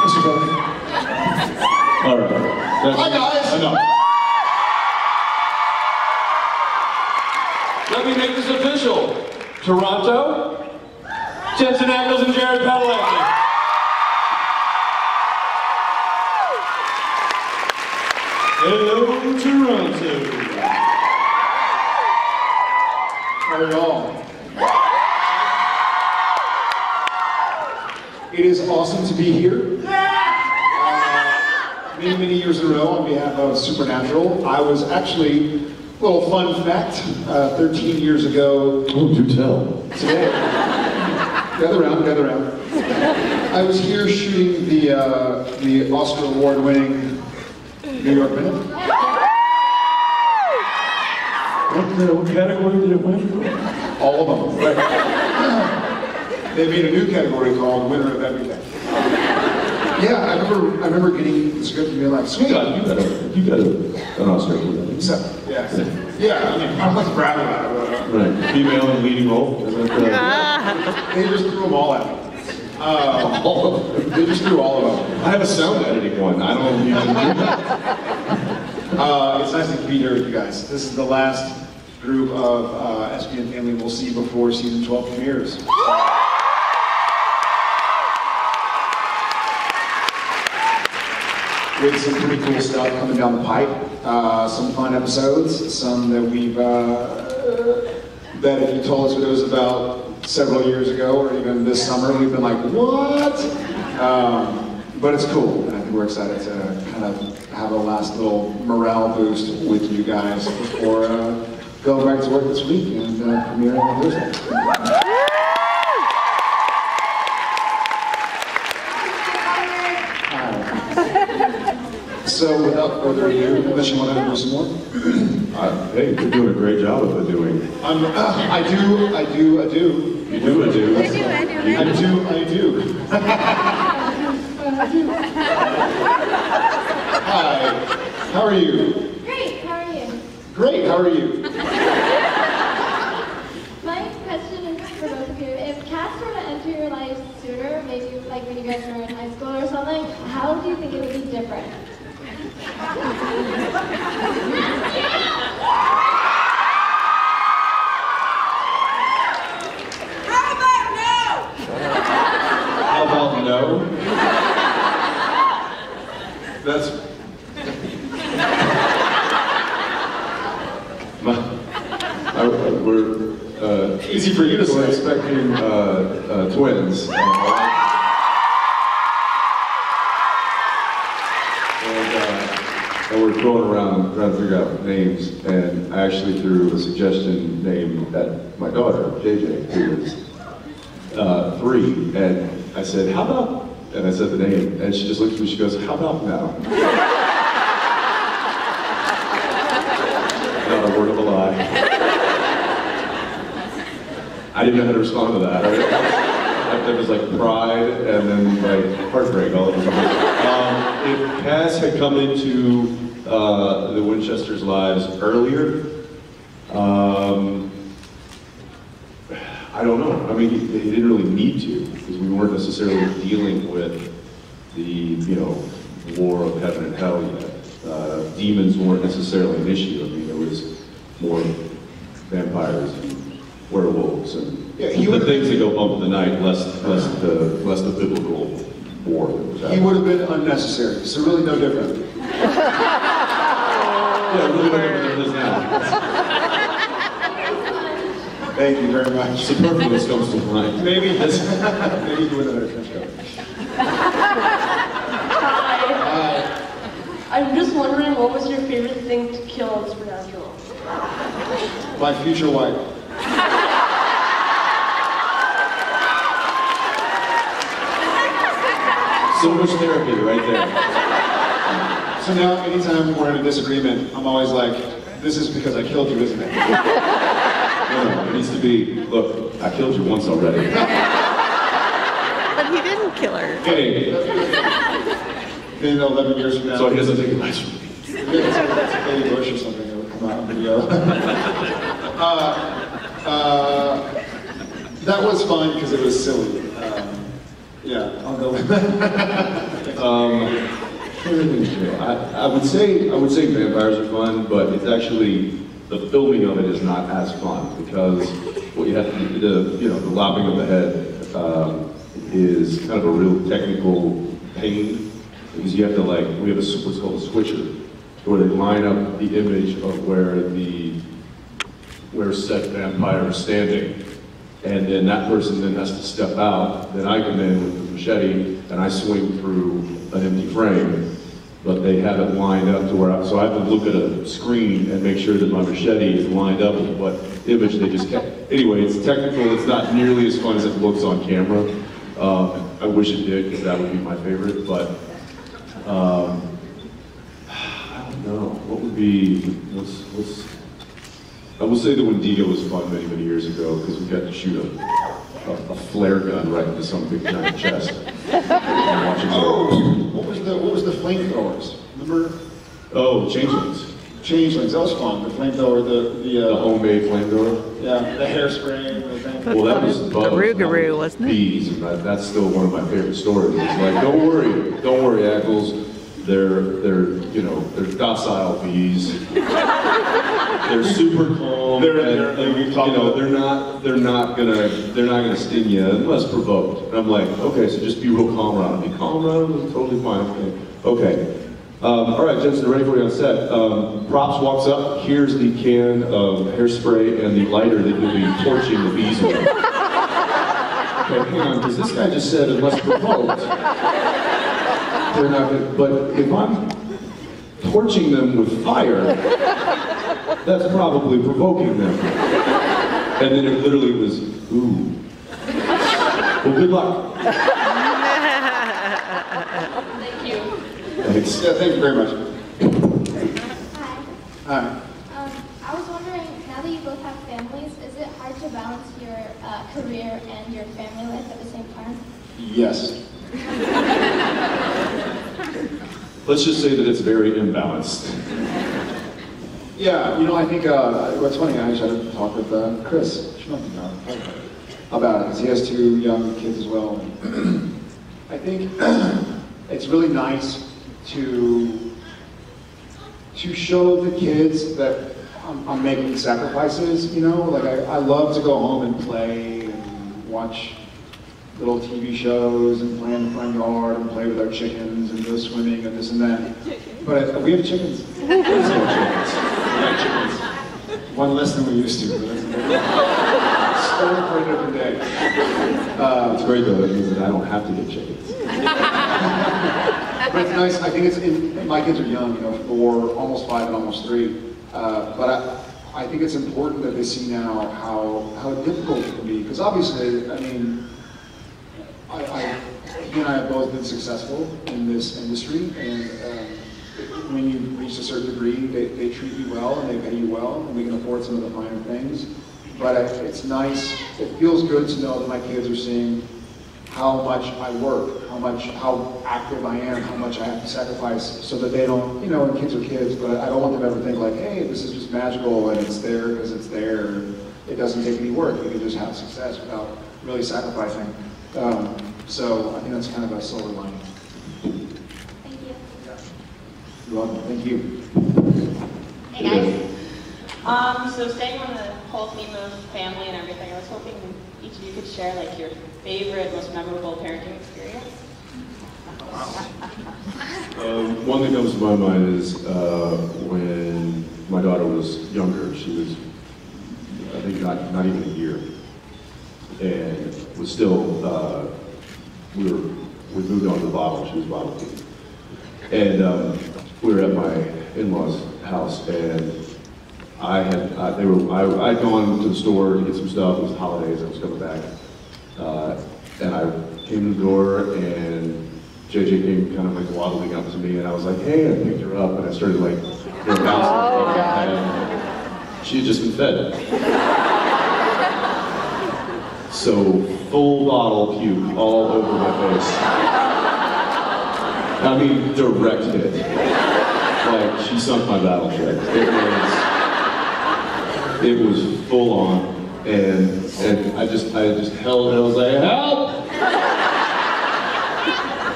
Mr. Buck. All right. Hi, guys. Enough. Let me make this official. Toronto, Jensen Ackles and Jared Padalecki. Hello, Toronto. How are y'all? It is awesome to be here. Many years in a row on behalf of Supernatural. I was actually, a little fun fact, 13 years ago. Oh, do tell. Today. Gather around. I was here shooting the Oscar award-winning New York Minute. What category did it win? All of them. Right. They made a new category called Winner of Everything. Yeah, I remember getting the script and being like, sweet. You got an Oscar for that. So, yeah. Yeah, I mean, I'm like proud about it. Right. Female in leading role. They just threw them all at me. They just threw all of them. I have a sound editing one. I don't know if you can do that. It's nice to be here with you guys. This is the last group of SPN family we'll see before season 12 premieres. With some pretty cool stuff coming down the pipe. Some fun episodes, some that we've, that if you told us what it was about several years ago or even this summer, we've been like, what? But it's cool, and I think we're excited to kind of have a last little morale boost with you guys before going back to work this week and premiering on Thursday. So without further ado, unless you want to do some more? Hey, you're doing a great job of it doing. I do. You do, I do. Hi, how are you? Great, how are you? Great, how are you? My question is for both of you. If cats were to enter your life sooner, maybe like when you guys were in high school or something, how do you think it would be different? How about no? That's... we're... easy for you to say. We're expecting twins. And we're going around trying to figure out names, and I actually threw a suggestion name at my daughter, JJ, who is 3, and I said, how about, and I said the name, and she just looked at me, she goes, how about now? Not a word of a lie. I didn't know how to respond to that. There was like pride and then like heartbreak all over. If Cass had come into the Winchesters' lives earlier, I don't know. I mean, he didn't really need to, because we weren't necessarily dealing with the, you know, war of heaven and hell yet. Demons weren't necessarily an issue. I mean, there was more vampires and werewolves and the things that go bump in the night, less the biblical war that was happening. He would have been unnecessary, so really no different. Yeah, really no different than it is now. Thank you very much. Superfluous comes to mind. Maybe do another trench coat. Hi. I'm just wondering, what was your favorite thing to kill on Supernatural? My future wife. So much therapy right there. So now, anytime we're in a disagreement, I'm always like, this is because I killed you, isn't it? No, it needs to be, look, I killed you once already. But he didn't kill her. Hey. Then 11 years from now. So he doesn't take advice from me. It's Eddie Bush or something that would come out and go. that was fun because it was silly. Yeah, I'll go with that. I would say vampires are fun, but it's actually the filming of it is not as fun because what you have to do, the lopping of the head is kind of a real technical pain because you have to we have what's called a switcher, where they line up the image of where said vampire is standing. And then that person then has to step out. Then I come in with the machete and I swing through an empty frame. But they have it lined up to where so I have to look at a screen and make sure that my machete is lined up with what image they just kept. Anyway, it's technical. It's not nearly as fun as it looks on camera. I wish it did because that would be my favorite. But I don't know. What would be I will say that Wendigo was fun many, many years ago because we got to shoot a flare gun right into some big giant chest. What was the flamethrowers? Remember? Oh, changelings. Changelings, that was fun. The flamethrower, The homemade flamethrower. yeah, the hairspray. Well, that was bugs. Garoo, wasn't it? Bees, and that's still one of my favorite stories. It's like, don't worry, Ackles. They're docile bees. They're super calm. They're not gonna sting you unless provoked. And I'm like, okay, so just be real calm around them. Be calm around them, it's totally fine. Okay. All right, gents, they're ready for you on set. Props walks up. Here's the can of hairspray and the lighter that you'll be torching the bees with. Okay, hang on, because this guy just said unless provoked. They're not good. But if I'm torching them with fire, that's probably provoking them. And then it literally was, ooh. Well, good luck. Thank you. Thanks. Yeah, thank you very much. Hi. Hi. I was wondering, now that you both have families, is it hard to balance your career and your family life at the same time? Yes. Let's just say that it's very imbalanced. Yeah, I think what's funny, I actually had to talk with Chris about it, because he has 2 young kids as well. I think it's really nice to show the kids that I'm making sacrifices, Like I love to go home and play and watch little TV shows and play in the front yard and play with our chickens and go swimming and this and that. But we have chickens. We have chickens. One less than we used to. But that's story for a different day. It's great though, that means that I don't have to get chickens. But it's nice. I think my kids are young, 4, almost 5 and almost 3. But I think it's important that they see now how difficult it can be. Because obviously, he and I have both been successful in this industry, and when you reach a certain degree, they treat you well and they pay you well, and we can afford some of the finer things. But it's nice, it feels good to know that my kids are seeing how much I work, how active I am, how much I have to sacrifice, so that they don't, and kids are kids, but I don't want them to ever think like, hey, this is just magical and it's there because it's there. It doesn't take any work. You can just have success without really sacrificing. So I think that's kind of a silver lining. Thank you. You're welcome. Thank you. Hey guys. So staying on the whole theme of family and everything, I was hoping each of you could share your favorite, most memorable parenting experience. One that comes to my mind is when my daughter was younger. She was, I think, not even a year, and was still. We moved on to the bottle. She was bottle feeding, and we were at my in-laws' house, and I'd gone to the store to get some stuff. It was the holidays. I was coming back, and I came to the door, and JJ came kind of waddling up to me, and I was like, "Hey!" And I picked her up, and I started bouncing. And she had just been fed. So full bottle puke all over my face. I mean, direct hit. She sunk my battleship. It was full on, and I just held, and I was like, help!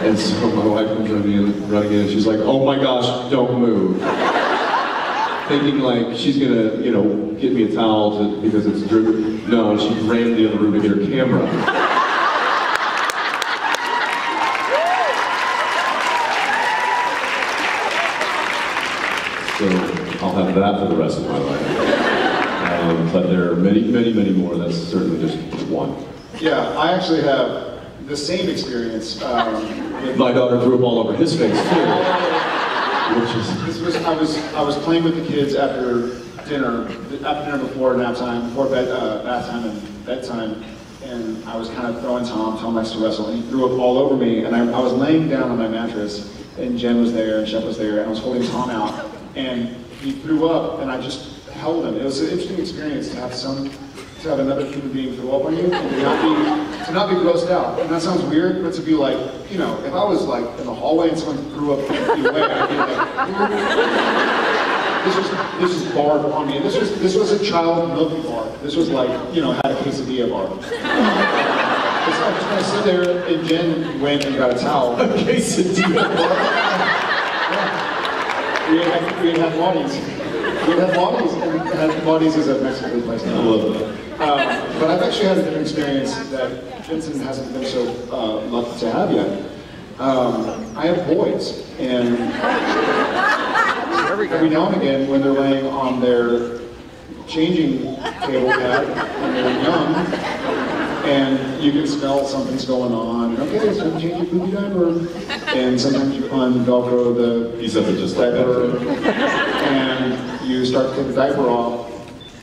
And so my wife comes running in, and she's like, oh my gosh, don't move. Thinking like she's gonna, you know, get me a towel because it's dripping. No, she ran to the other room to get her camera. So I'll have that for the rest of my life. But there are many, many, many more. That's certainly just one. Yeah, I actually have the same experience. My daughter threw up all over his face too. I was playing with the kids after dinner before nap time, before bath time and bedtime, and I was kind of throwing Tom likes to wrestle, and he threw up all over me, and I was laying down on my mattress, and Jen was there, and Shep was there, and I was holding Tom out, and he threw up, and I just held him. It was an interesting experience to have another human being throw up on you, and to not be grossed out. And that sounds weird, but to be like, you know, if I was like in the hallway and someone threw up 50 feet away, I'd be like, this was barred on me. And this was a child milky bar. This was like, you know, had a quesadilla bar. So I just kind of sit there, and Jen went and got a towel. A quesadilla bar? Yeah. We had bodies. We had bodies, and bodies is a Mexican place now. I love that. But I've actually had a different experience that Vincent hasn't been so lucky to have yet. I have boys, and every now and again, when they're laying on their changing table pad and they're young, and you can smell something's going on. Okay, it's time to change your poopy diaper. And sometimes you un-Velcro the just diaper, and you start to take the diaper off.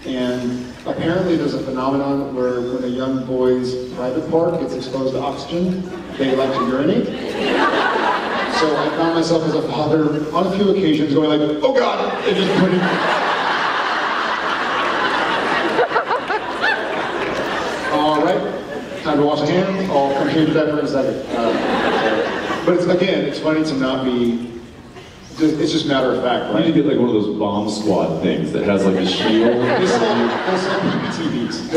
And apparently there's a phenomenon where when a young boy's private part gets exposed to oxygen, they like to urinate. So I found myself as a father on a few occasions going like, oh God, and just putting... All right, time to wash the hands. I'll come change the diaper in a second. But it's funny to not be... It's just matter of fact, right? You need to get like one of those bomb squad things that has like a shield. They sell PPTVs.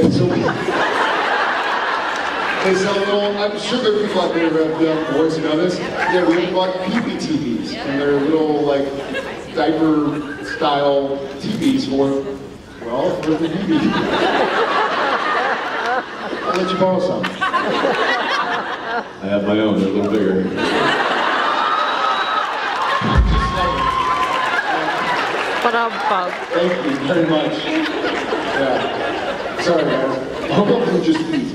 They sell little, I'm sure there are people out there who have young boys who know this. Yeah, we bought PPTVs, and they're little like diaper style TVs for the baby. I'll let you borrow some. I have my own, they're a little bigger. Thank you very much. Yeah. Sorry, guys. I hope you just eat.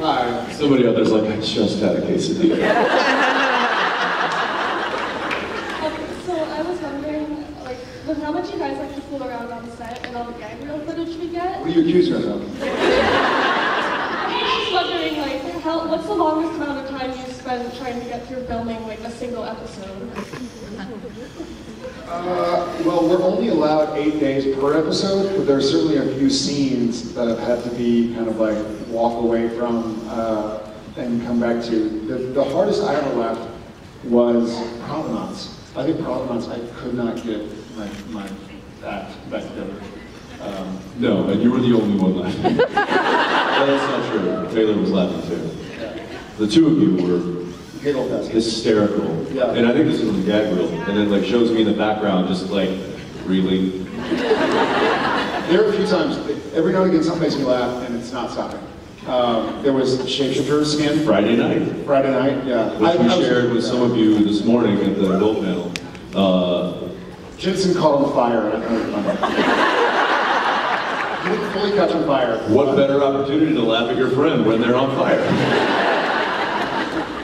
Hi. Somebody out there's like, I just had a quesadilla. So I was wondering, like, with how much you guys like to fool around on set and all the gag reel footage we get. What do you accuse yourself of? I was just wondering, like, what's the longest amount of time you spend trying to get through filming like a single episode? Well, we're only allowed 8 days per episode, but there are certainly a few scenes that have had to be kind of like walk away from and come back to. The hardest I ever left was Provenance. I think Provenance, I could not get my act back together. No, and you were the only one laughing. That's not true. Taylor was laughing too. The two of you were hysterical. Yeah. And I think this is the gag reel. And then like shows me in the background just like really. There are a few times, every now and again something makes me laugh and it's not stopping. There was Shapeshifter Skin. Friday night. Friday night, yeah. Which we shared with some of you this morning at the Gold Panel. Jensen caught on fire. I know. He didn't fully catch on fire. What better opportunity to laugh at your friend when they're on fire?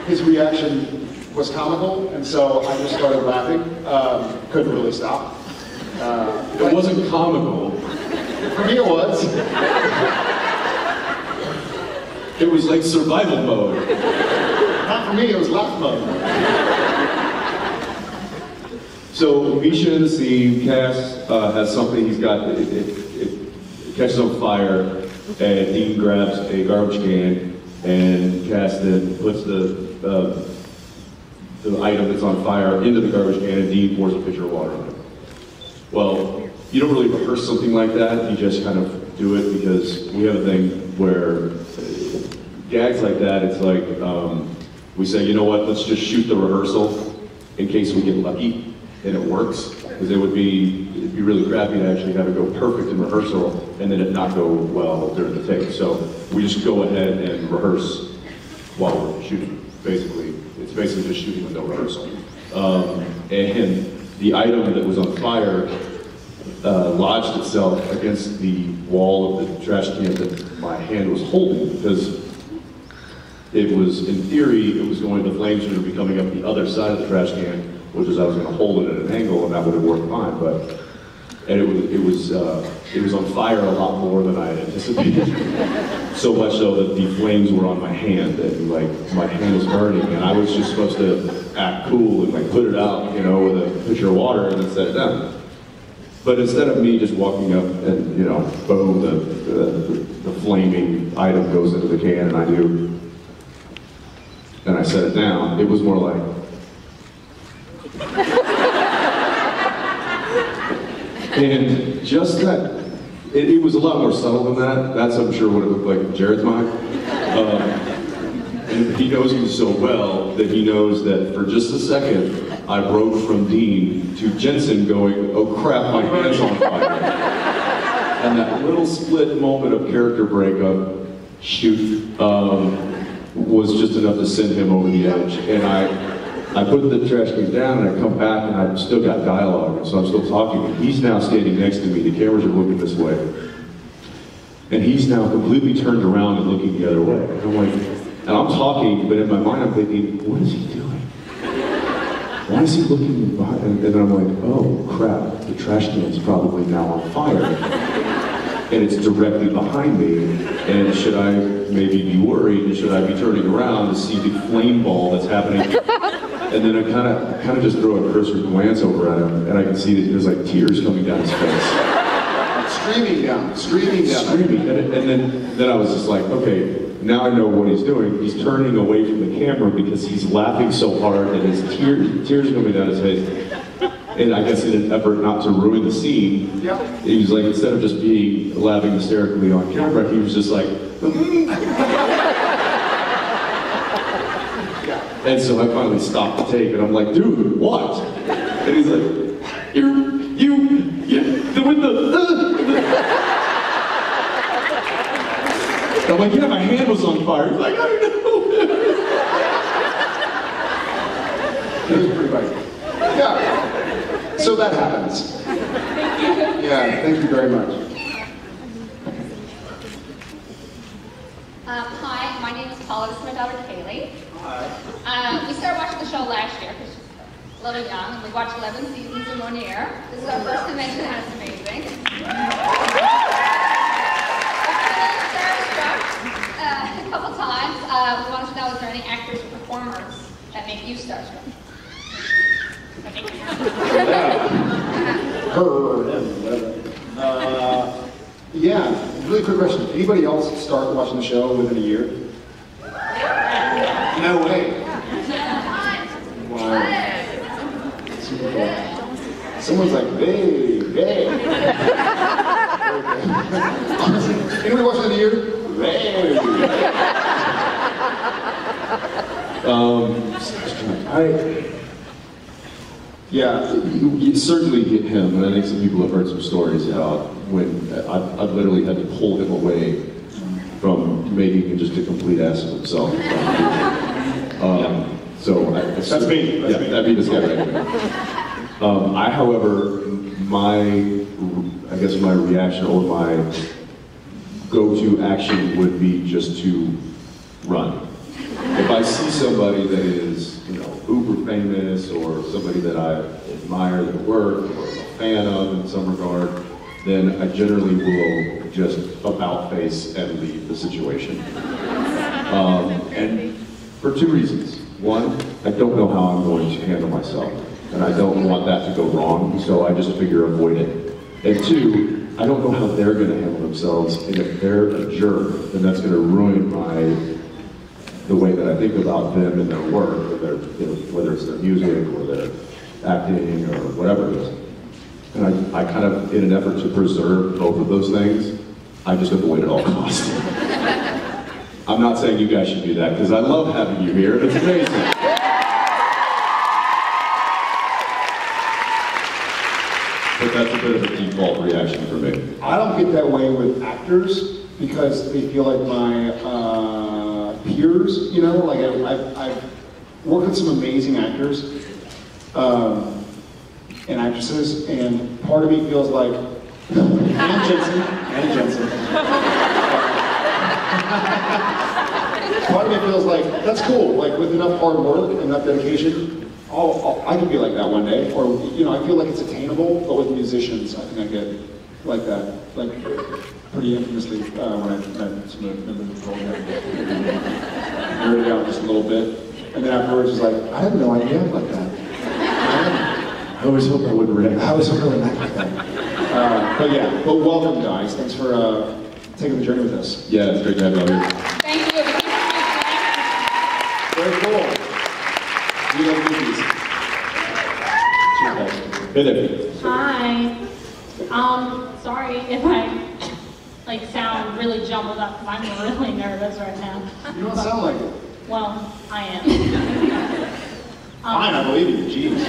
His reaction was comical, and so I just started laughing. Couldn't really stop. It wasn't comical. For me it was. It was like survival mode. Not for me, it was laugh mode. So Misha in the scene, Cass has something he's got, it catches on fire, and Dean grabs a garbage can, and Cass then puts the item that's on fire into the garbage can, and Dean pours a pitcher of water on it. Well, you don't really rehearse something like that. You just kind of do it because we have a thing where gags like that, it's like we say, you know what, let's just shoot the rehearsal in case we get lucky and it works. Because it'd be really crappy to actually have it go perfect in rehearsal and then it not go well during the take. So we just go ahead and rehearse while we're shooting, basically. It's basically just shooting with no rehearsal. And the item that was on fire lodged itself against the wall of the trash can that my hand was holding, because it was, in theory, it was going, the flames were going to be coming up the other side of the trash can, which is I was going to hold it at an angle and that would have worked fine, but, and it was on fire a lot more than I had anticipated. So much so that the flames were on my hand, and like my hand was burning, and I was just supposed to act cool and like put it out, you know, with a pitcher of water and then set it down. But instead of me just walking up and, you know, boom, the flaming item goes into the can and I do, and I set it down, it was more like, and just that, it was a lot more subtle than that. That's, I'm sure, what it looked like in Jared's mind. And he knows me so well that he knows that for just a second, I broke from Dean to Jensen going, oh crap, my hand's on fire. And that little split moment of character breakup, shoot, was just enough to send him over the edge. And I put the trash can down and I come back and I've still got dialogue, and so I'm still talking. He's now standing next to me, the cameras are looking this way. And he's now completely turned around and looking the other way. And I'm like, and I'm talking, but in my mind I'm thinking, what is he doing? Why is he looking behind? And then I'm like, oh crap, the trash can's probably now on fire. And it's directly behind me. And should I maybe be worried? And should I be turning around to see the flame ball that's happening? And then I kind of just throw a cursory glance over at him, and I can see that there's like tears coming down his face. Screaming down, screaming down. Screaming. And then I was just like, okay, now I know what he's doing. He's turning away from the camera because he's laughing so hard that his tears coming down his face. And I guess in an effort not to ruin the scene, he was like, instead of just laughing hysterically on camera, he was just like, and so I finally stopped the tape, and I'm like, dude, what? And he's like, I'm like, yeah, my hand was on fire. He's like, I don't know. It was pretty funny. Yeah. So that happens. Thank you. Yeah, thank you very much. Hi, my name is Paula. This is my daughter Kaylee. Hi. We started watching the show last year because she's a little young, and we watched 11 seasons in 1 year. This is our first convention, and it's amazing. A couple times. We wanted to know, is there any actors or performers that make you starstruck? Yeah, really quick question. Anybody else start watching the show within a year? No way. Wow. Super cool. Someone's like, hey, hey. Anybody watching in a year? Hey. Yeah, you certainly get him, and I think some people have heard some stories about when I've literally had to pull him away from making just a complete ass of himself. So That's me. Yeah, that'd be this guy right there. I, however, I guess my reaction or my go-to action would be just to run. If I see somebody that is, you know, uber famous, or somebody that I admire their work or am a fan of in some regard, then I generally will just about face and leave the situation. And for two reasons. One, I don't know how I'm going to handle myself, and I don't want that to go wrong, so I just figure avoid it. And two, I don't know how they're going to handle themselves, and if they're a jerk, then that's going to ruin the way that I think about them and their work, or their, you know, whether it's their music or their acting or whatever it is. And I kind of, in an effort to preserve both of those things, I just avoid at all costs. I'm not saying you guys should do that, because I love having you here, it's amazing. But that's a bit of a default reaction for me. I don't get that way with actors because they feel like my peers, you know, like I've worked with some amazing actors and actresses, and part of me feels like, and Jensen. Part of me feels like, that's cool, like with enough hard work, enough dedication, I can be like that one day, or, you know, I feel like it's attainable, but with musicians, I think I get like that, like pretty infamously when I met some of the members of the program. Nerded out just a little bit, and then afterwards was like, I had no idea I'm like that. I always hope I wouldn't react. I was really act like that. But yeah, but welcome guys, thanks for taking the journey with us. Yeah, it's great to have you all here. Thank you. Very cool. We love movies. Cheers, guys. Hey there. Hi. Sorry if I like sound really jumbled up because I'm really nervous right now. You don't sound like it. Well, I am. Fine, I believe you. Jeez.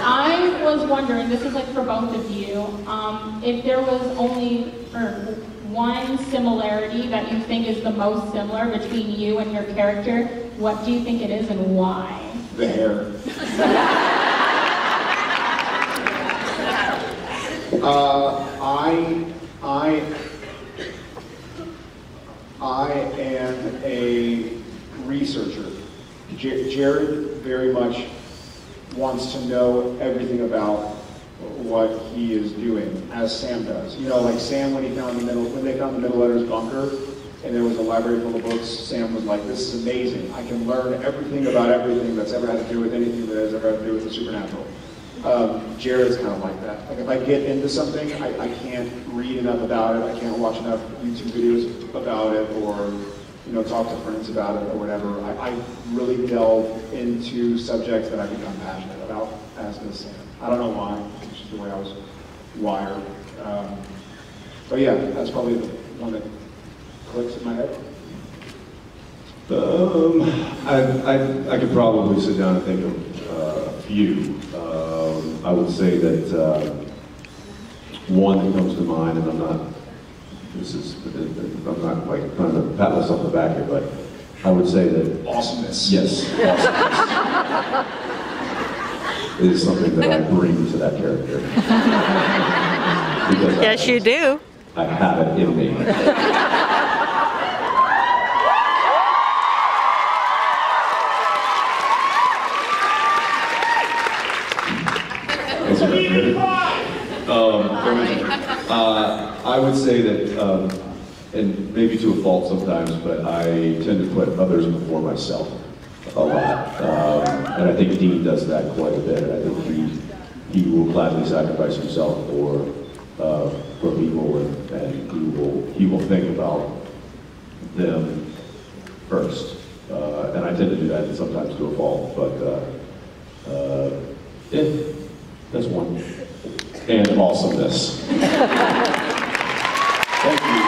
I was wondering, this is like for both of you, if there was only one similarity that you think is the most similar between you and your character, what do you think it is and why? The hair. I am a researcher. Jared very much wants to know everything about what he is doing, as Sam does. You know, like Sam, when they found the Middle Letters bunker, and there was a library full of books, Sam was like, this is amazing. I can learn everything about everything that's ever had to do with anything that has ever had to do with the supernatural. Jared's kind of like that. Like if I get into something, I can't read enough about it, I can't watch enough YouTube videos about it, or you know, talk to friends about it or whatever. I really delve into subjects that I become passionate about, as does Sam. I don't know why, it's just the way I was wired. But yeah, that's probably the one that clicks in my head. I could probably sit down and think of a few. I would say that one that comes to mind, and I'm not like trying to pat myself on the back here, but I would say that awesomeness. Yes, awesomeness is something that I bring to that character. Yes, you do. I have it in me. I would say that, and maybe to a fault sometimes, but I tend to put others before myself a lot. And I think Dean does that quite a bit. I think he will gladly sacrifice himself for people, and he will think about them first. And I tend to do that sometimes to a fault, but yeah, that's one. And awesomeness. Thank you.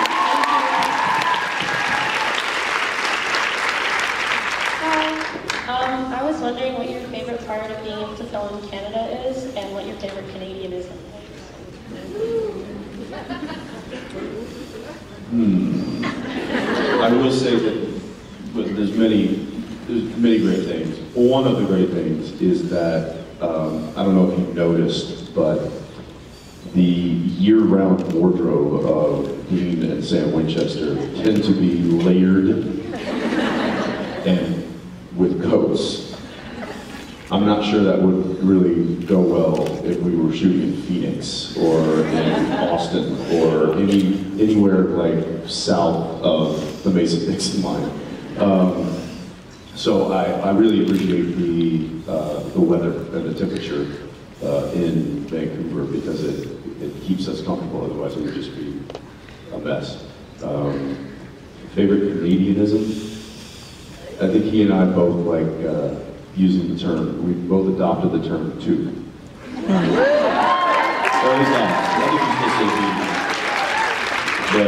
I was wondering what your favorite part of being able to film in Canada is, and what your favorite Canadianism is. I will say that there's many great things. One of the great things is that, I don't know if you've noticed, but the year-round wardrobe of Dean and Sam Winchester tend to be layered and with coats. I'm not sure that would really go well if we were shooting in Phoenix or in Austin or anywhere like south of the Mason-Dixon line. So I really appreciate the weather and the temperature in Vancouver, because it keeps us comfortable, otherwise it would just be a mess. Favorite Canadianism? I think he and I both like using the term, we both adopted the term toque. Or at least I think you still say but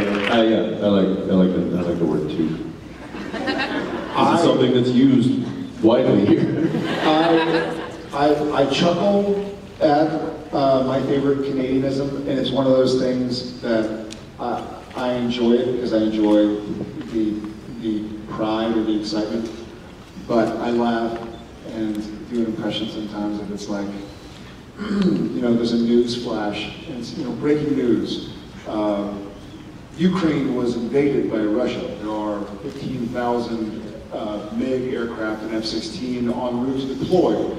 yeah, I like the word tooth. Is it something that's used widely here? I chuckle at my favorite Canadianism, and it's one of those things that I enjoy it because I enjoy the pride or the excitement. But I laugh and do an impression sometimes if it's like, there's a news flash, and it's, breaking news. Ukraine was invaded by Russia. There are 15,000 MiG aircraft and F-16 en route to deploy.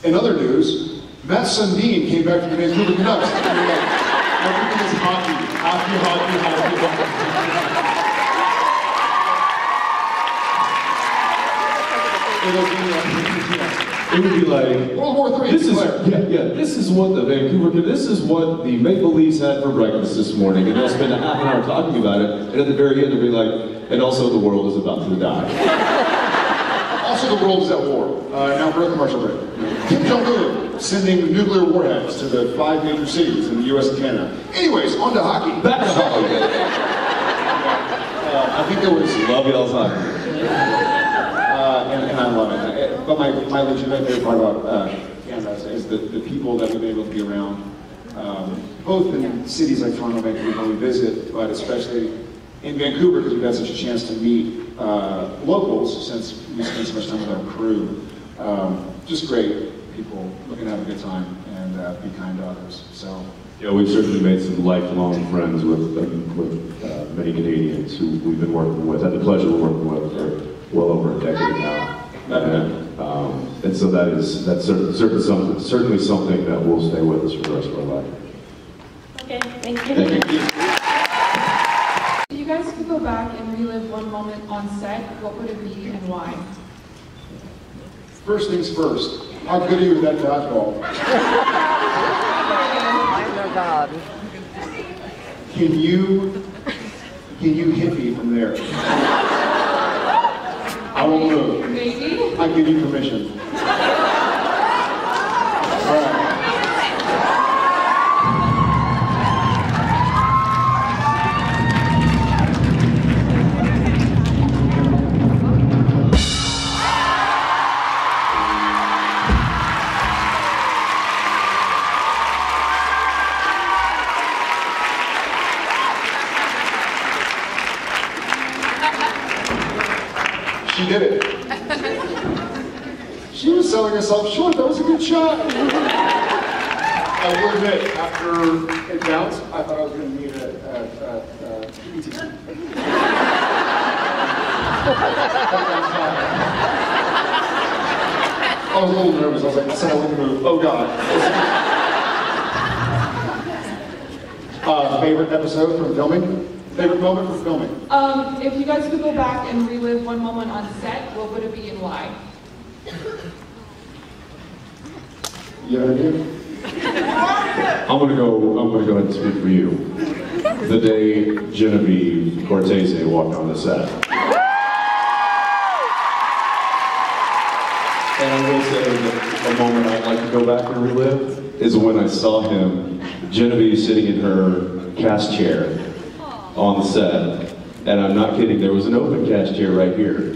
In other news, Matt Sundin came back from the Vancouver Canucks. Everything is hockey. It would be like World War III. This is what the Maple Leafs had for breakfast this morning, and they'll spend a half an hour talking about it, and at the very end they'll be like, and also the world is about to die. Also, the world is at war. Now for a commercial break. Kim Jong-un sending nuclear warheads to the 5 major cities in the U.S. and Canada. Anyways, on to hockey. Back to hockey. I think there was. Love y'all's hockey. And I love it. But my legitimate favorite part about Canada is the people that we've been able to be around, both in cities like Toronto, Vancouver, when we visit, but especially in Vancouver because we've had such a chance to meet locals since we spend so much time with our crew. Just great people looking to have a good time and be kind to others. So. Yeah, we've certainly made some lifelong friends with many Canadians who we've been working with, had the pleasure of working with for well over a decade now. And so that's certainly something that will stay with us for the rest of our life. Okay, thank you. Thank you. If you guys could go back and relive one moment on set, what would it be and why? First things first, how good are you with that dodgeball? Oh God. Can you hit me from there? I won't move. Maybe? I give you permission. All right. She did it. She was selling herself short. That was a good shot. I will admit, after it bounced, I thought I was going to need a ETC. I was a little nervous. I was like, I said I wouldn't move. Oh God. Favorite episode from filming? Favorite moment from filming? If you guys could go back and relive one moment on set, what would it be and why? You have an idea? I'm gonna go ahead and speak for you. The day Genevieve Cortese walked on the set. And I will say that a moment I'd like to go back and relive is when I saw him, Genevieve sitting in her cast chair on the set. And I'm not kidding, there was an open cast chair right here.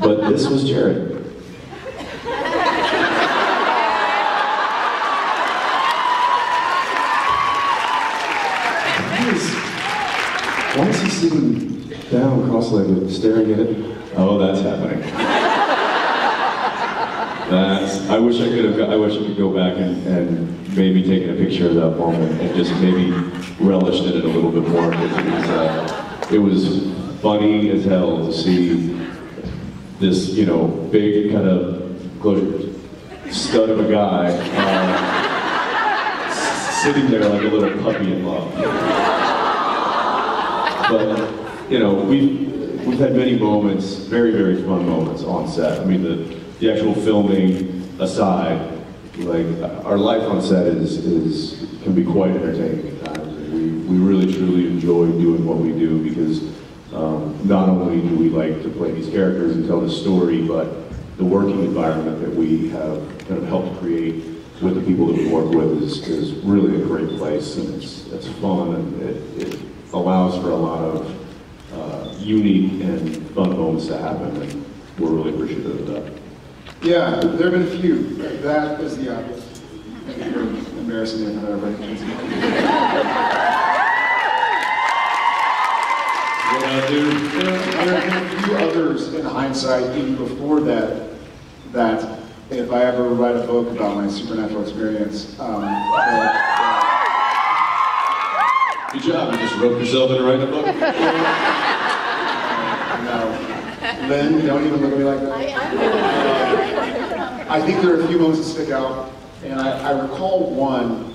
But this was Jared. Why is he sitting down, cross-legged, staring at it? Oh, that's happening. I wish I could go back and maybe taken a picture of that moment and just maybe relished in it a little bit more. It was funny as hell to see this, big kind of stud of a guy sitting there like a little puppy in love. But, we've had many moments, very, very fun moments on set. I mean, the actual filming aside, like, our life on set can be quite entertaining at times. And we really, truly enjoy doing what we do because not only do we like to play these characters and tell this story, but the working environment that we have kind of helped create with the people that we work with is really a great place, and it's fun, and it allows for a lot of unique and fun moments to happen, and we're really appreciative of that. Yeah, there have been a few. That is the obvious. Embarrassing in front of everybody. There have been a few others in hindsight, even before that if I ever write a book about my supernatural experience, good job, you just roped yourself into writing a book. No. Lynn, don't even look at me like that. I think there are a few moments that stick out, and I recall one.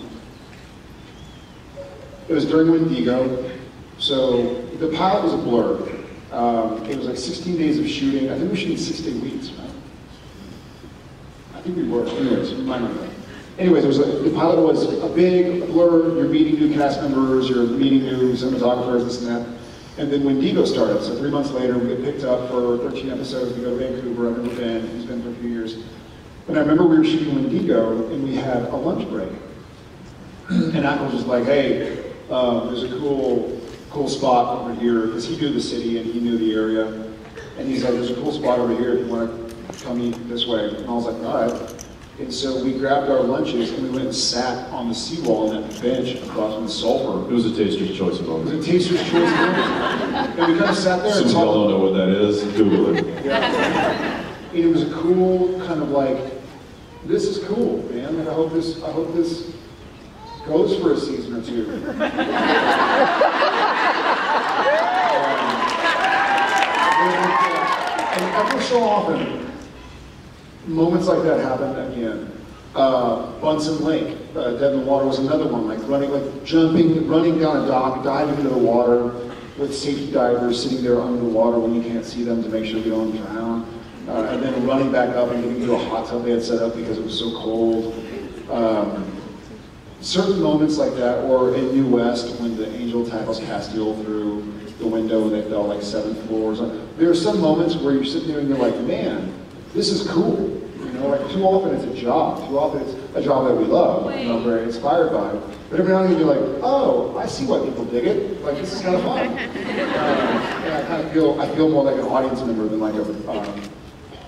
It was during Wendigo, so the pilot was a blur. It was like 16 days of shooting. I think we were shooting 6 to 8 weeks, right? I think we were. Anyways, remind me of that. Anyways, the pilot was a big blur. You're meeting new cast members, you're meeting new cinematographers, this and that. And then Wendigo started, so 3 months later, we get picked up for 13 episodes. We go to Vancouver. I've never been. He's been for a few years. And I remember we were shooting Wendigo, and we had a lunch break. And Ackles was like, hey, there's a cool spot over here, because he knew the city and he knew the area. And he said, there's a cool spot over here if you want to come eat this way. And I was like, all right. And so we grabbed our lunches and we went and sat on the seawall on that bench across from the sulfur. It was a taster's choice moment. It was a taster's choice moment. And we kind of sat there and Some talked. y'all don't know what that is, Google it. Yeah. And it was a cool kind of like, this is cool, man. Like I hope this goes for a season or two. And every so often, moments like that happen again. Bunsen Lake, Dead in the Water was another one, like running down a dock, diving into the water with safety divers sitting there under the water when you can't see them to make sure we don't drown. And then running back up and getting into a hot tub they had set up because it was so cold. Certain moments like that, or in New West when the angel tackles Castiel through the window and they fell like 7 floors. There are some moments where you're sitting there and you're like, man, this is cool. You know, like too often it's a job. Too often it's a job that we love, and I'm very inspired by it. But every now and then you're like, oh, I see why people dig it. Like this is kind of fun. And I kind of feel more like an audience member than like a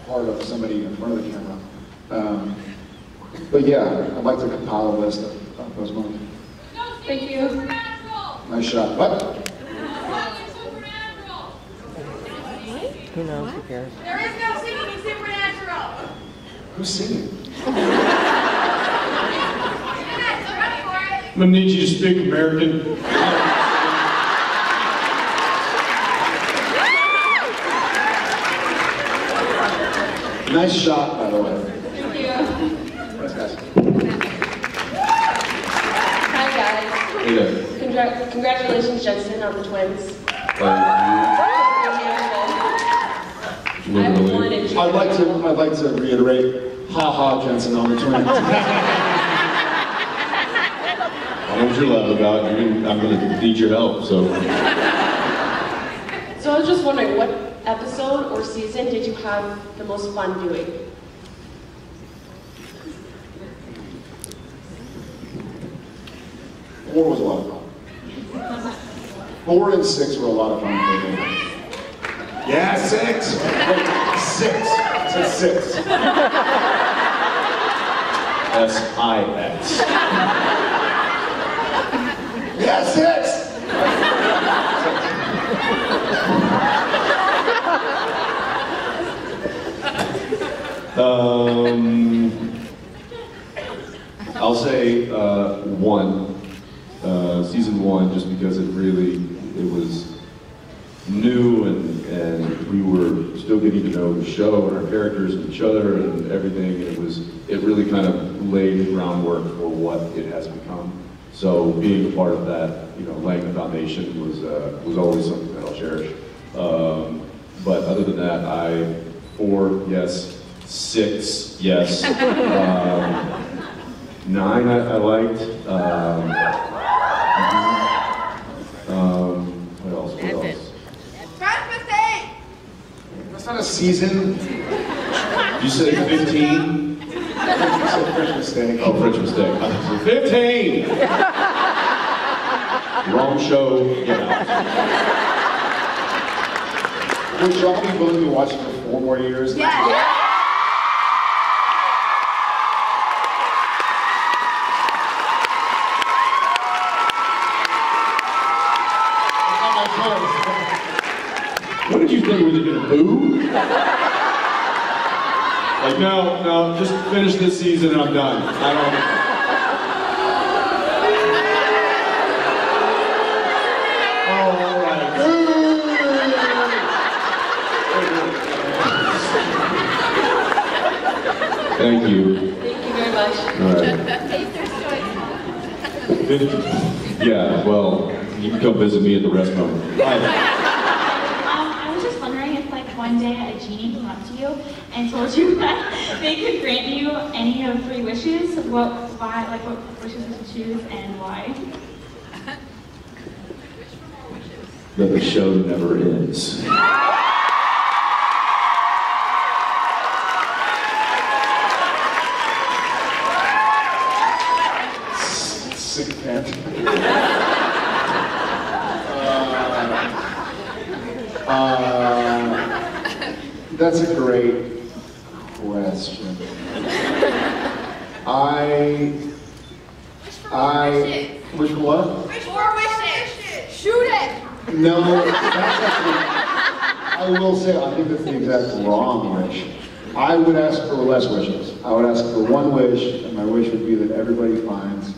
part of somebody in front of the camera. But yeah, I'd like to compile a list of those moments. Thank you. Nice shot. What? Who knows? Who cares? There is no singing in Supernatural. Who's singing? I'm ready for it. I'm gonna need you to speak American. Nice shot, by the way. Thank you. Thanks, guys. Hi, guys. Hey there. Congratulations, Jensen, on the twins. Literally. I'd like to reiterate, ha Jensen on the twins. I know what you're laughing about. I'm gonna need your help, so. So I was just wondering, what episode or season did you have the most fun doing? Four was a lot of fun. 4 and 6 were a lot of fun for me. Yeah, 6! Wait, 6. I said 6. S-I-X. Yeah, 6! I'll say 1. Season 1, just because it was new and we were still getting to know the show and our characters and each other and everything. It really kind of laid the groundwork for what it has become. So being a part of that, laying the foundation was always something that I'll cherish. But other than that, 4, yes. 6, yes. 9, I liked. What else? That's not a season. You say 15? French mistake. Oh, French mistake. 15! Wrong show, get out. Would y'all be willing to watch it for 4 more years? Yeah. What did you think? Was it gonna boo? Like, no, just finish this season and I'm done. I don't. Oh, all right. Thank you. Thank you very much. All right. Yeah, well, you can come visit me at the rest moment. I was just wondering if, like, one day a genie came up to you and told you that they could grant you any of 3 wishes. What wishes would you choose and why? That the show never ends. Sick pant. That's a great question. Which what? Wish 4 wishes. Shoot it. No, that's actually, I will say, I think that's the exact wrong wish. I would ask for less wishes. I would ask for 1 wish, and my wish would be that everybody finds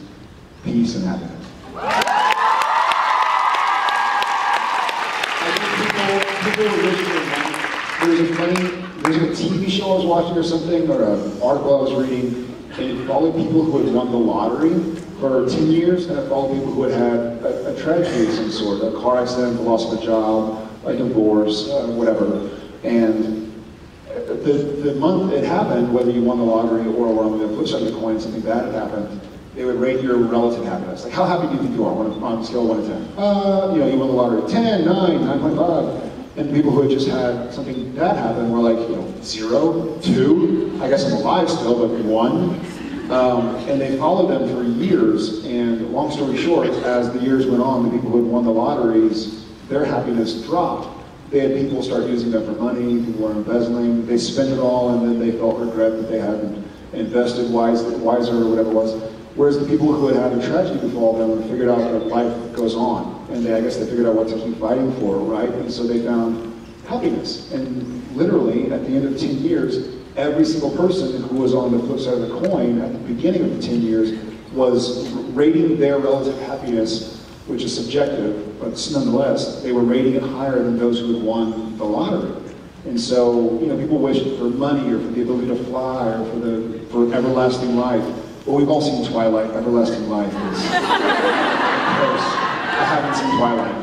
peace and happiness. I think people wish for there's a TV show I was watching or something, or an article I was reading, and it followed people who had won the lottery for 10 years, and it followed people who had had a tragedy of some sort, a car accident, the loss of a job, a divorce, whatever. And the month it happened, whether you won the lottery or on the flip side of the coin, something bad had happened, they would rate your relative happiness. Like, how happy do you think you are on a scale of 1 to 10? You won the lottery, 10, 9, 9.5. And people who had just had something bad happen were like, 0, 2, I guess I'm alive still, but 1. And they followed them for years, and long story short, as the years went on, the people who had won the lotteries, their happiness dropped. They had people start using them for money, people were embezzling, they spent it all, and then they felt regret that they hadn't invested wiser or whatever it was. Whereas the people who had had a tragedy befall them figured out that life goes on, and I guess they figured out what to keep fighting for, right? And so they found happiness. And literally, at the end of 10 years, every single person who was on the flip side of the coin at the beginning of the 10 years was rating their relative happiness, which is subjective, but nonetheless, they were rating it higher than those who had won the lottery. And so, people wish for money or for the ability to fly or for everlasting life. Well, we've all seen Twilight. Everlasting life is gross. I haven't seen Twilight.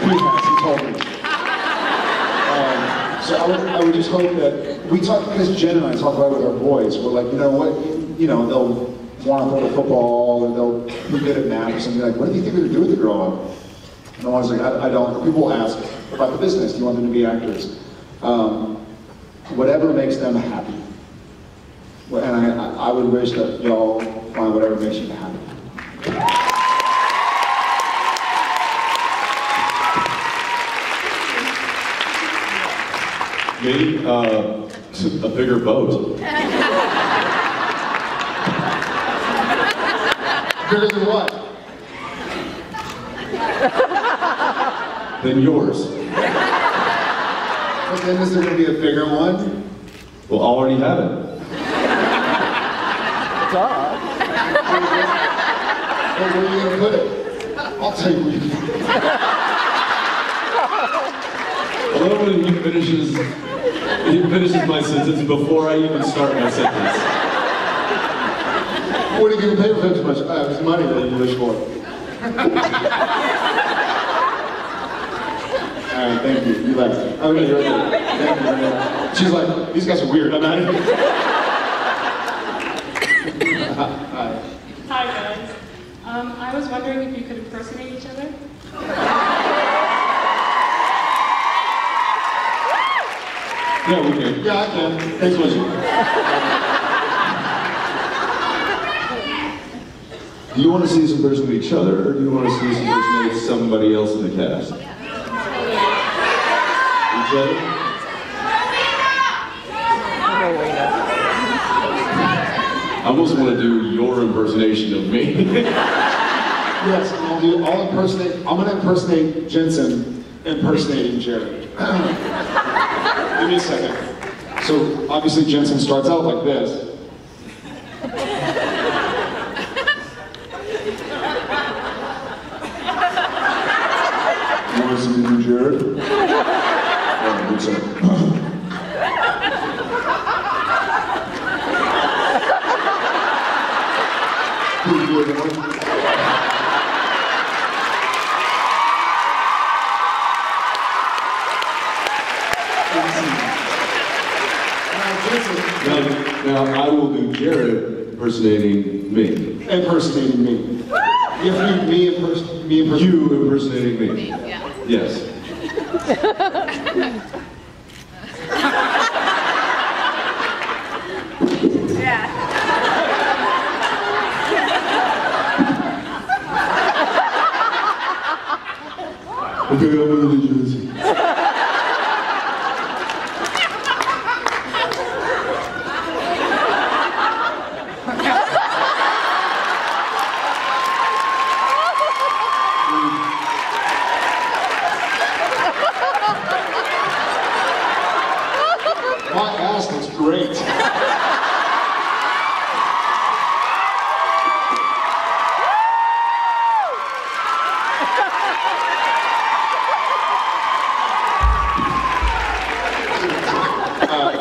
He has, he told me. So I would just hope that we talk, because Jen and I talk about it with our boys. We're like, they'll want to throw the football, or they'll be good at math or something. Like, what do you think they're going to do when they grow up? And I was like, I don't. People ask about the business. Do you want them to be actors? Whatever makes them happy. And I would wish that y'all find whatever makes you happy. Maybe a bigger boat. Bigger than what? Than yours. But then is there going to be a bigger one? We'll already have it. Where are you going to put it? I'll tell you where you can put it. I love when he finishes my sentence before I even start my sentence. What are you going to pay for that too much? It's money that you wish for. Alright, thank you. You left. Oh, no, you're right there. Thank you. She's like, these guys are weird. I'm out of here. Hi. Hi guys. I was wondering if you could impersonate each other. Yeah, we can. Yeah, I can. Thanks, Lucy. Do you want to see us impersonate each other, or do you want to see us impersonate somebody else in the cast? Each other? I almost want to do your impersonation of me. Yes, I'll impersonate. I'm going to impersonate Jensen impersonating Jared. Give me a second. So obviously Jensen starts out like this. You want to see me do Jared? Oh, good sir. Pretty good, huh? Now I will do Jared impersonating me. Impersonating me. You have to do me impersonating me. You impersonating me. Yeah. Yes. Okay, I'm gonna do Jensen. My ass looks great.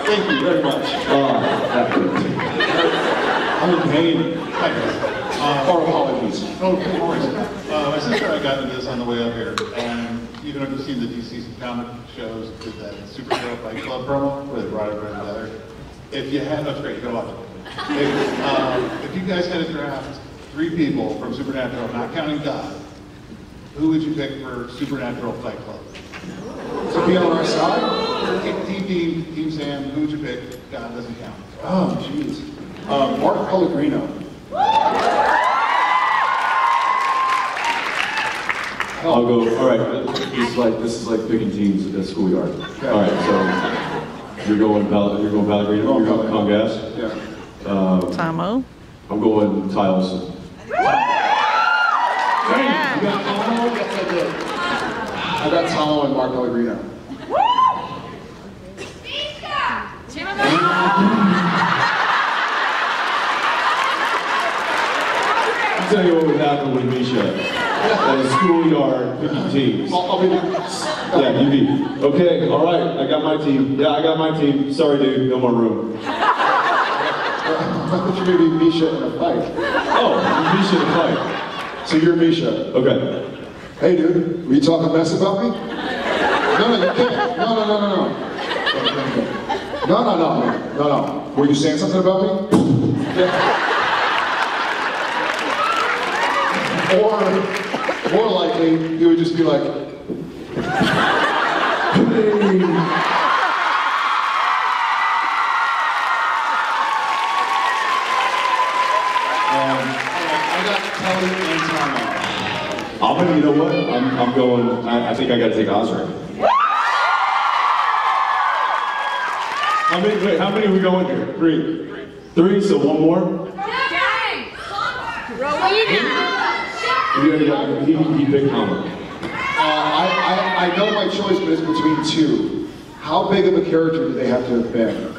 Thank you very much. I'm in pain. Or apologies. Oh, of course. My sister and I got into this on the way up here, and you know, you've seen the DC comic shows with that Superhero Fight Club promo where they brought everyone together. If you had, that's great, go watch it. If you guys had to draft 3 people from Supernatural, not counting God, who would you pick for Supernatural Fight Club? To be on our side? Team Sam, who would you pick? God doesn't count. Oh, jeez. Mark Pellegrino. I'll go. All right. This is like picking teams at the schoolyard. Okay. All right. So you're going Pellegrino. You're going Congas. Yeah. Tomo. I'm going Ty Olsen. You got Tomo? Yes, I did. I got Tomo and Mark Pellegrino. I'll tell you what would happen with Misha. At a schoolyard, picking teams. I'll be Yeah, you beat. Okay, all right. I got my team. Yeah, I got my team. Sorry, dude. No more room. I thought you were going to be Misha in a fight. Oh, Misha in a fight. So you're Misha. Okay. Hey, dude, were you talking mess about me? No, you can't. No. No. Were you saying something about me? Yeah. Or, more likely, you would just be like, I got Kelly and Tomo. You know what? I'm going. I think I got to take Osric. How many are we going here? 3, so one more? He picked Homer. I know my choice, but it's between 2. How big of a character do they have to have been?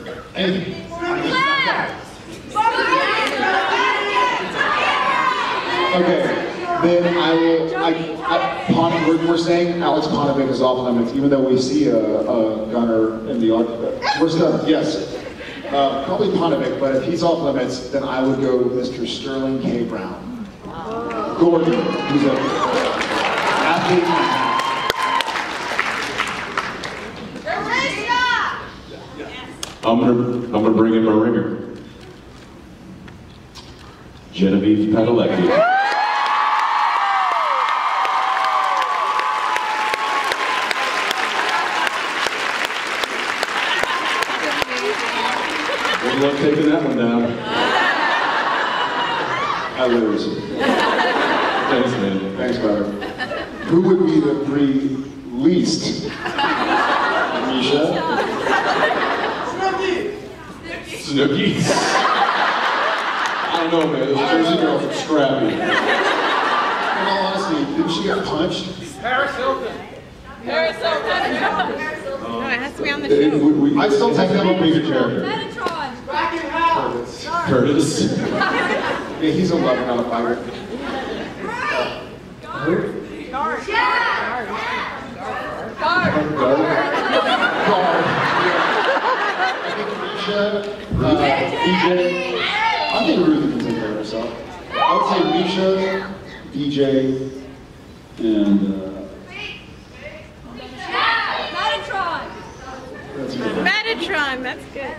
Okay, then we're saying Alex Ponovic is off limits, even though we see a gunner in the audience. We're stuck, yes. Probably Ponovic, but if he's off limits, then I would go with Mr. Sterling K. Brown. Gordon, who's an athlete. I'm gonna bring in my ringer, Genevieve Padalecki. Good luck taking that one down. I lose. Thanks, man. Thanks, brother. Who would be the three least? Misha? Snooki. I don't know, man. Those Jersey girls are scrappy. In all honesty, didn't she get punched? Paris Hilton. Paris Hilton. No, it has to be on the show. I'd still take them up as a character. Metatron. Curtis. Yeah, he's a lover, not a fighter. Guard. DJ. I think Ruth can take care of herself. I would say Misha, DJ, and Metatron. that's good. Metatron, that's good.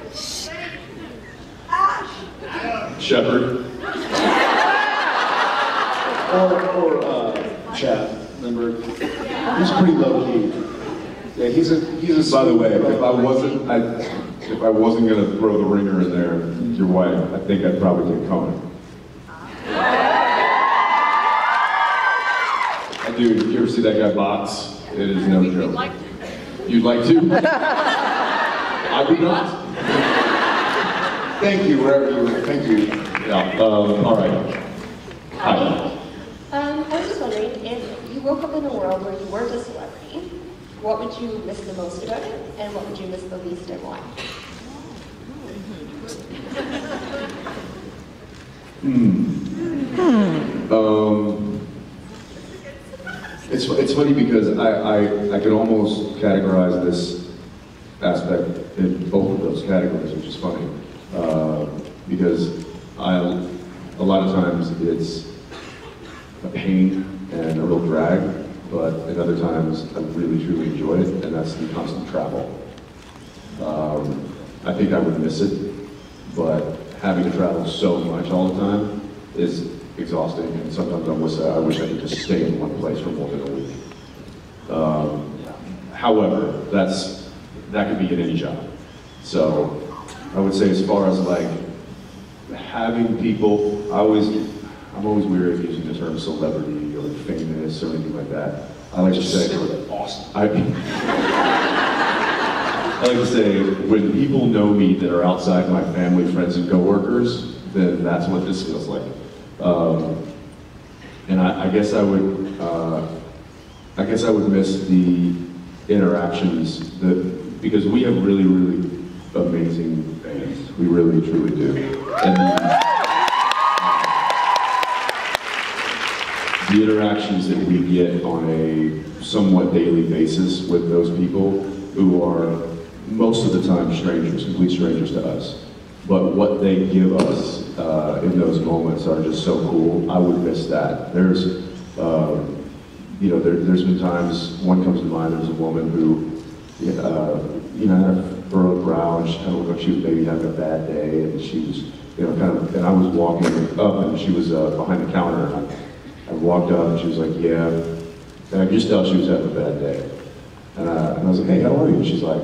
Shepard. Or Chad, remember? He's pretty low key. Yeah, he's a. By the way, if I wasn't gonna throw the ringer in there, your wife, I think I'd probably take Conan. Dude, if you ever see that guy box, it is no joke. You'd like to? I would not. Thank you, wherever you were. Thank you. Yeah. All right. Hi. I was just wondering, if you woke up in a world where you weren't a celebrity, what would you miss the most about it, and what would you miss the least, and why? It's funny because I could almost categorize this aspect in both of those categories, which is funny. Because a lot of times it's a pain and a real drag, but at other times I really truly enjoy it, and that's the constant travel. I think I would miss it, but having to travel so much all the time is exhausting, and sometimes I wish I could just stay in one place for more than a week. However, that could be in any job. So I would say, as far as like having people, I'm always weary of using the term celebrity or famous or anything like that. I like to say, awesome. I like to say, when people know me that are outside my family, friends, and coworkers, then that's what this feels like. And I guess I would miss the interactions because we have really, really amazing fans. We really, truly do. And the interactions that we get on a somewhat daily basis with those people who are most of the time strangers, complete strangers to us. But what they give us in those moments are just so cool. I would miss that. There's been times, one comes to mind, there's a woman who, had a furrowed brow, and she kind of looked like she was maybe having a bad day, and she was, and I was walking up, and she was behind the counter, and I walked up, and she was like, yeah, and I could just tell she was having a bad day. And I was like, hey, how are you? And she's like,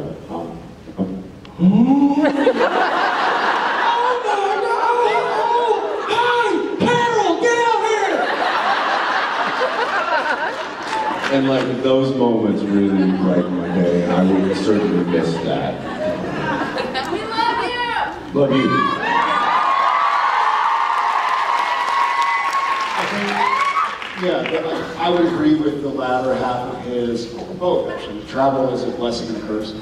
And like those moments really brighten my day, and I would certainly miss that. We love you. Love you. I would agree with the latter half of his, both actually. Travel is a blessing and a curse.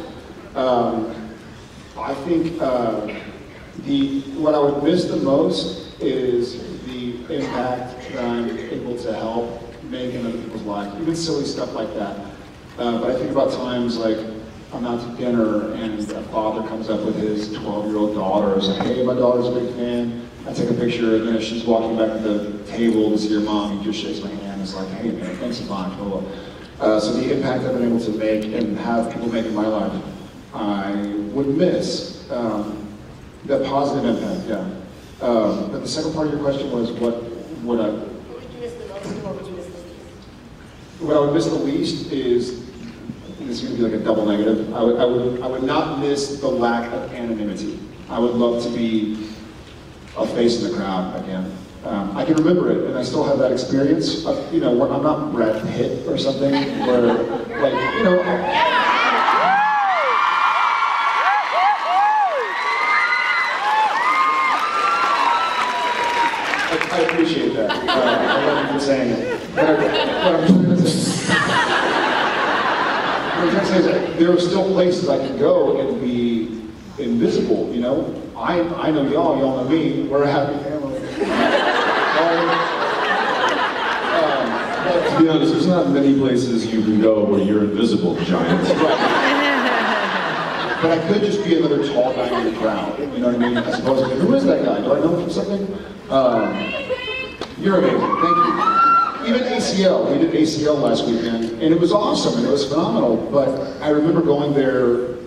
I think what I would miss the most is the impact that I'm able to help make in other people's lives, even silly stuff like that. But I think about times like I'm out to dinner and a father comes up with his 12-year-old daughter and says, hey, my daughter's a big fan. I take a picture, and then she's walking back to the table to see her mom, he just shakes my hand. It's like, hey man, thanks a lot. So the impact I've been able to make and have people make in my life, I would miss that positive impact, yeah. But the second part of your question was what would I... What I would miss the least is, this is going to be like a double negative, I would not miss the lack of anonymity. I would love to be a face in the crowd again. I can remember it, and I still have that experience. You know, where I'm not Brad Pitt or something, where, like, you know. I appreciate that. I love you for saying it. What I'm trying to say is that there are still places I can go and be invisible, you know? I know y'all know me. We're a happy family. To be honest, there's not many places you can go where you're invisible, giant. But I could just be another tall guy in the crowd. You know what I mean? As opposed to, who is that guy? Do I know him from something? You're amazing. Thank you. Even ACL. We did ACL last weekend, and it was awesome, and it was phenomenal. But I remember going there,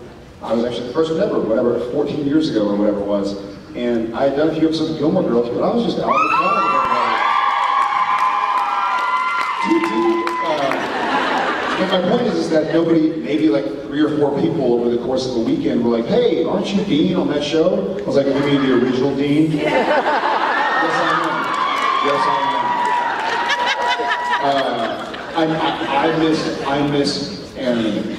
I was actually the first one ever, whatever, 14 years ago or whatever it was. And I had done a few episodes of Gilmore Girls, but I was just out in the crowd. But my point is that nobody, maybe like 3 or 4 people over the course of the weekend were like, hey, aren't you Dean on that show? I was like, you mean the original Dean? Yes, I miss Annie.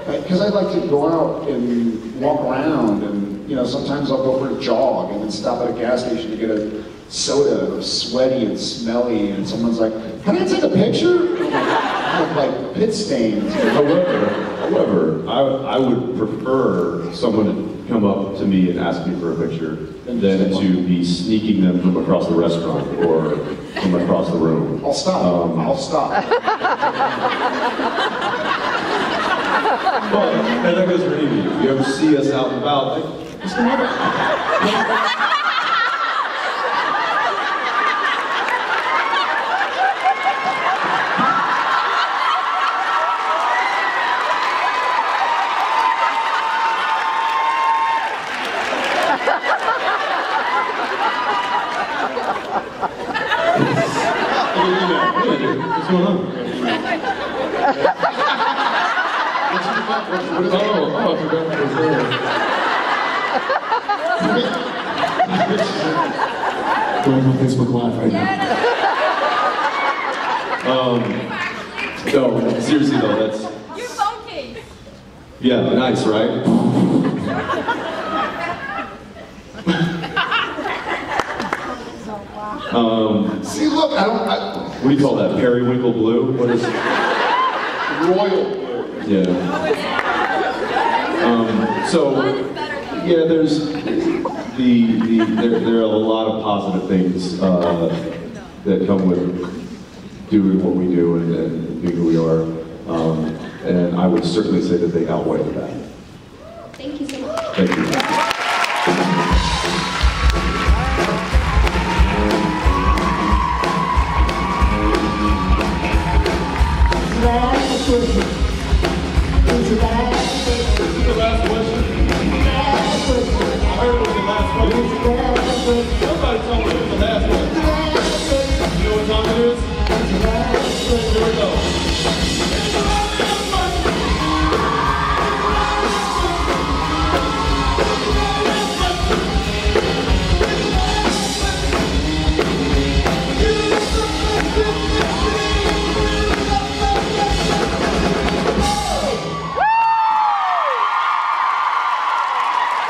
Because I like to go out and walk around, and you know, sometimes I'll go for a jog and then stop at a gas station to get a soda, sweaty and smelly, and someone's like, can I take a picture? I have like pit stains. However, I would prefer someone to come up to me and ask me for a picture than to be sneaking them from across the restaurant or from across the room. I'll stop. I'll stop. But, and that goes for any of you. If you ever see us out and about, like, just come over. What's going on? I forgot what was there. Going on Facebook Live right now. No, seriously though, that's... Your phone case. Yeah, nice, right? See, look, what do you call that? Periwinkle blue? What is it? Royal blue. Yeah. So, yeah, there's there are a lot of positive things that come with doing what we do and being who we are. And I would certainly say that they outweigh that. Thank you so much. Thank you. The last question. I heard it was the last question. Somebody told me it was the last one. You know what time it is? Here we go.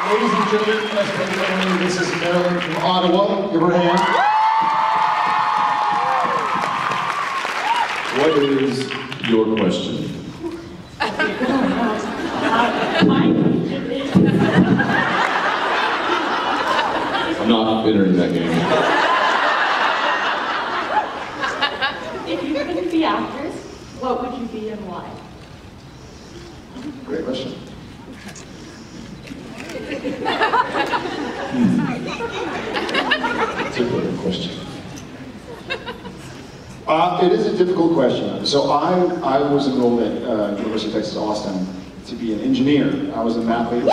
Ladies and gentlemen, this is Marilyn from Ottawa. Give her a hand. What is your question? I'm not entering that game. If you couldn't be actors, what would you be and why? Great question. Difficult question. It is a difficult question. So I was enrolled at University of Texas Austin to be an engineer. I was a math major,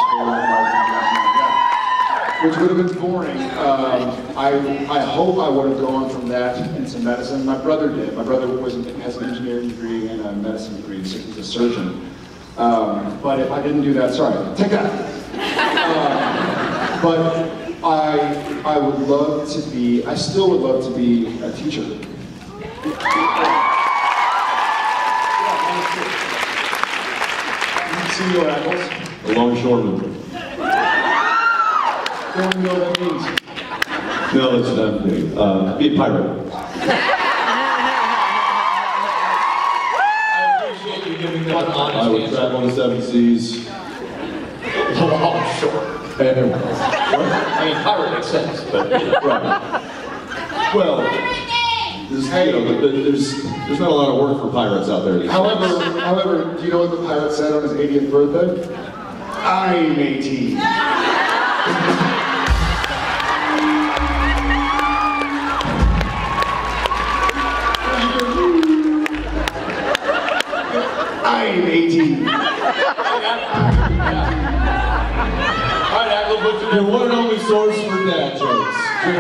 which would have been boring. I hope I would have gone from that into medicine. My brother did. My brother has an engineering degree and a medicine degree, so he's a surgeon. But if I didn't do that, sorry, take that. But I would love to be, I still would love to be a teacher. Senior apples. A longshoreman. Don't know what that means. No, it's not big. Be a pirate. I appreciate you giving that honest I would answer. travel on the 7 seas. Longshore. I mean, pirate makes sense, but you know. Right. Well, there's not a lot of work for pirates out there. However, do you know what the pirate said on his 80th birthday? I'm 18. I'm 18. Your one and only source for dad jokes. You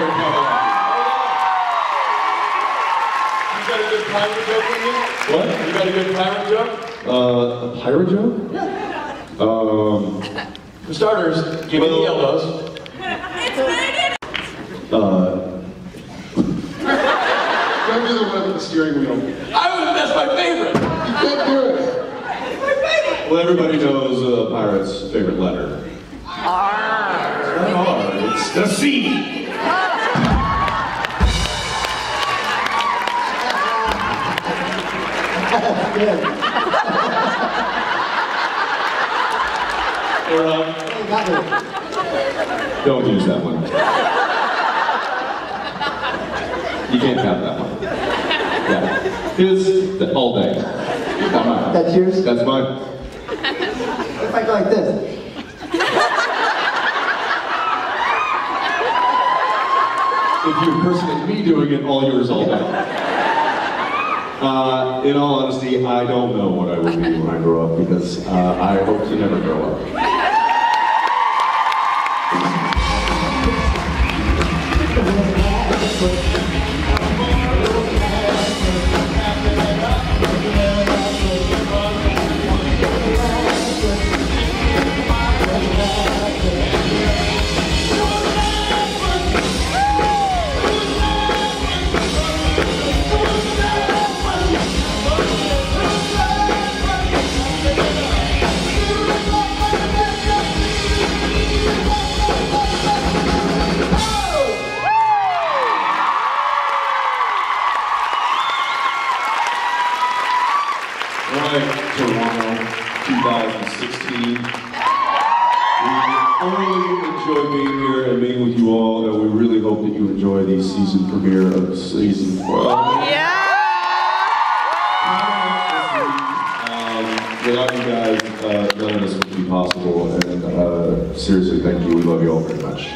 got a good pirate joke in you? What? You got a good pirate joke? A pirate joke? For starters, give me the elbows. Don't do the one with the steering wheel. That's my favorite. You can't do it. Well, everybody knows a pirate's favorite letter. R. It's not R, it's the C. Don't use that one. You can't have that one. Yeah. His, all day. Not mine. That's yours? That's mine. What if I go like this? If you impersonate me doing it, all yours all day. In all honesty, I don't know what I will be when I grow up because I hope to never grow up. Toronto 2016. We thoroughly enjoyed being here and being with you all, and we really hope that you enjoy the season premiere of season 12. Yeah! Without you guys, none of this would be possible, and seriously, thank you. We love you all very much.